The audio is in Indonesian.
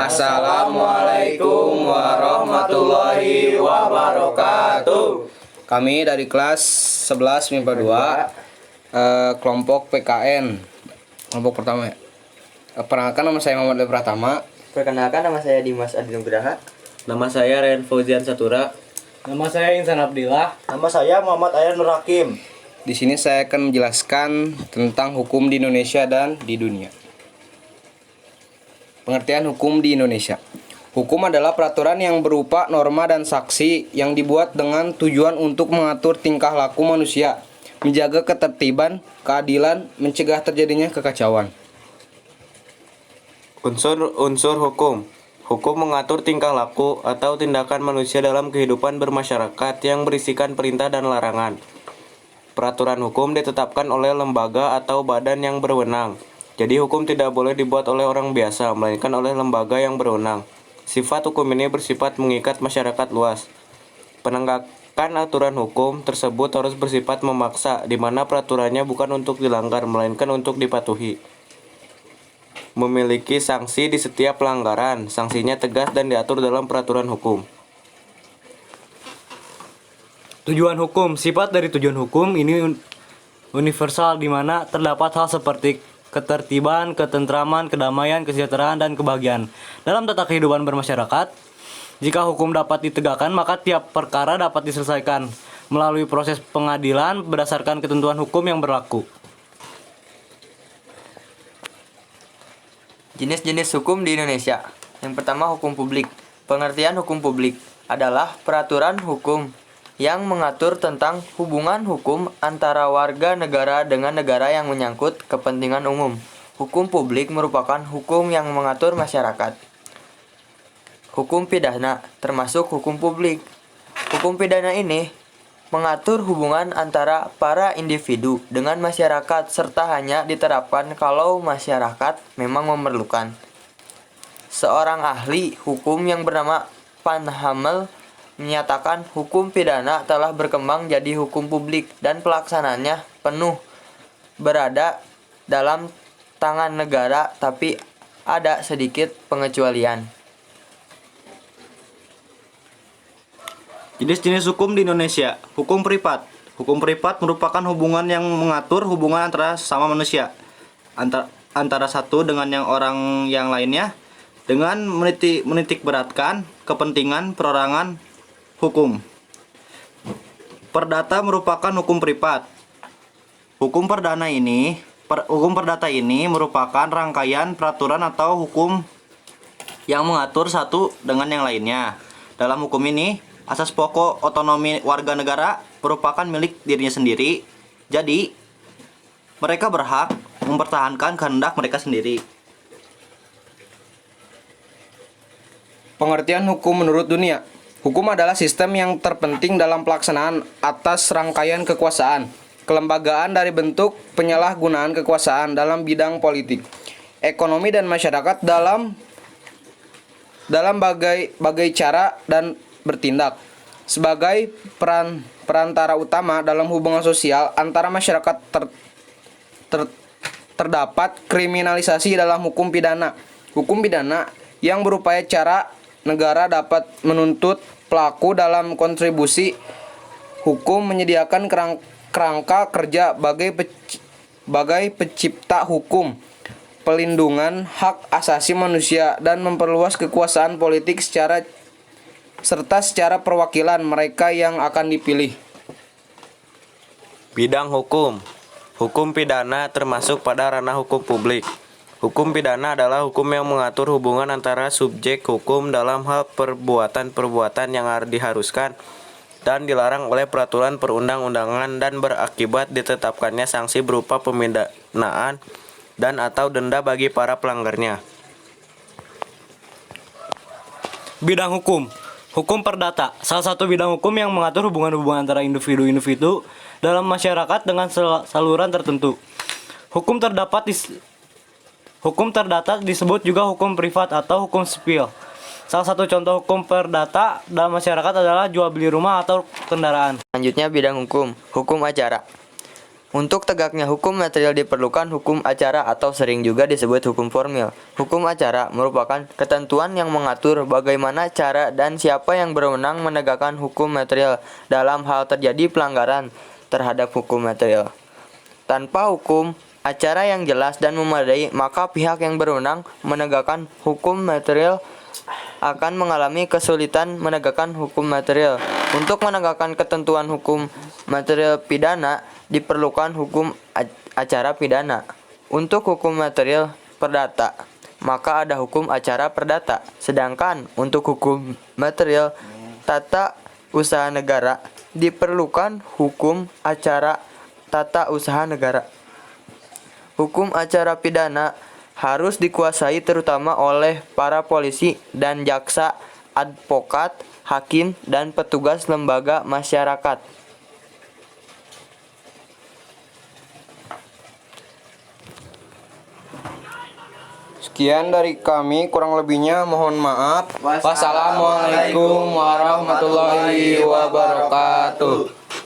Assalamualaikum warahmatullahi wabarakatuh. Kami dari kelas 11 MIPA 2 kelompok PKN. Kelompok pertama ya. Perkenalkan, nama saya Muhammad Pratama. Perkenalkan, nama saya Dimas Adi Nugraha. Nama saya Ren Fauzian Satura. Nama saya Insan Abdillah. Nama saya Muhammad Ayar Nur Hakim. Di sini saya akan menjelaskan tentang hukum di Indonesia dan di dunia. Pengertian hukum di Indonesia. Hukum adalah peraturan yang berupa norma dan saksi yang dibuat dengan tujuan untuk mengatur tingkah laku manusia, menjaga ketertiban, keadilan, mencegah terjadinya kekacauan. Unsur hukum. Hukum mengatur tingkah laku atau tindakan manusia dalam kehidupan bermasyarakat yang berisikan perintah dan larangan. Peraturan hukum ditetapkan oleh lembaga atau badan yang berwenang. Jadi hukum tidak boleh dibuat oleh orang biasa, melainkan oleh lembaga yang berwenang. Sifat hukum ini bersifat mengikat masyarakat luas. Penegakan aturan hukum tersebut harus bersifat memaksa, di mana peraturannya bukan untuk dilanggar, melainkan untuk dipatuhi. Memiliki sanksi di setiap pelanggaran, sanksinya tegas dan diatur dalam peraturan hukum. Tujuan hukum. Sifat dari tujuan hukum ini universal, di mana terdapat hal seperti ketertiban, ketentraman, kedamaian, kesejahteraan, dan kebahagiaan dalam tata kehidupan bermasyarakat. Jika hukum dapat ditegakkan, maka tiap perkara dapat diselesaikan melalui proses pengadilan berdasarkan ketentuan hukum yang berlaku. Jenis-jenis hukum di Indonesia. Yang pertama, hukum publik. Pengertian hukum publik adalah peraturan hukum yang mengatur tentang hubungan hukum antara warga negara dengan negara yang menyangkut kepentingan umum. Hukum publik merupakan hukum yang mengatur masyarakat. Hukum pidana termasuk hukum publik. Hukum pidana ini mengatur hubungan antara para individu dengan masyarakat serta hanya diterapkan kalau masyarakat memang memerlukan. Seorang ahli hukum yang bernama Van Hammel menyatakan hukum pidana telah berkembang jadi hukum publik dan pelaksanaannya penuh berada dalam tangan negara, tapi ada sedikit pengecualian. Jenis-jenis hukum di Indonesia. Hukum privat. Hukum privat merupakan hubungan yang mengatur hubungan antara sesama manusia, antara satu dengan yang orang yang lainnya, dengan menitik beratkan kepentingan perorangan hukum. Perdata merupakan hukum privat. Hukum perdata ini merupakan rangkaian peraturan atau hukum yang mengatur satu dengan yang lainnya. Dalam hukum ini, asas pokok otonomi warga negara merupakan milik dirinya sendiri. Jadi, mereka berhak mempertahankan kehendak mereka sendiri. Pengertian hukum menurut dunia. Hukum adalah sistem yang terpenting dalam pelaksanaan atas rangkaian kekuasaan, kelembagaan dari bentuk penyalahgunaan kekuasaan dalam bidang politik, ekonomi dan masyarakat dalam bagai cara dan bertindak sebagai perantara utama dalam hubungan sosial antara masyarakat. Terdapat kriminalisasi dalam hukum pidana. Hukum pidana yang berupaya cara negara dapat menuntut pelaku dalam kontribusi hukum, menyediakan kerangka kerja bagai pencipta hukum, pelindungan hak asasi manusia, dan memperluas kekuasaan politik serta secara perwakilan mereka yang akan dipilih. Bidang hukum. Hukum pidana termasuk pada ranah hukum publik. Hukum pidana adalah hukum yang mengatur hubungan antara subjek hukum dalam hal perbuatan-perbuatan yang diharuskan dan dilarang oleh peraturan perundang-undangan dan berakibat ditetapkannya sanksi berupa pemidanaan dan atau denda bagi para pelanggarnya. Bidang hukum. Hukum perdata, salah satu bidang hukum yang mengatur hubungan-hubungan antara individu-individu dalam masyarakat dengan saluran tertentu. Hukum terdata disebut juga hukum privat atau hukum sipil. Salah satu contoh hukum perdata dalam masyarakat adalah jual beli rumah atau kendaraan. Selanjutnya, bidang hukum. Hukum acara. Untuk tegaknya hukum material diperlukan hukum acara atau sering juga disebut hukum formil. Hukum acara merupakan ketentuan yang mengatur bagaimana cara dan siapa yang berwenang menegakkan hukum material dalam hal terjadi pelanggaran terhadap hukum material. Tanpa hukum acara yang jelas dan memadai, maka pihak yang berwenang menegakkan hukum material akan mengalami kesulitan menegakkan hukum material. Untuk menegakkan ketentuan hukum material pidana diperlukan hukum acara pidana. Untuk hukum material perdata, maka ada hukum acara perdata. Sedangkan untuk hukum material tata usaha negara diperlukan hukum acara tata usaha negara. Hukum acara pidana harus dikuasai terutama oleh para polisi dan jaksa, advokat, hakim, dan petugas lembaga masyarakat. Sekian dari kami, kurang lebihnya mohon maaf. Wassalamualaikum warahmatullahi wabarakatuh.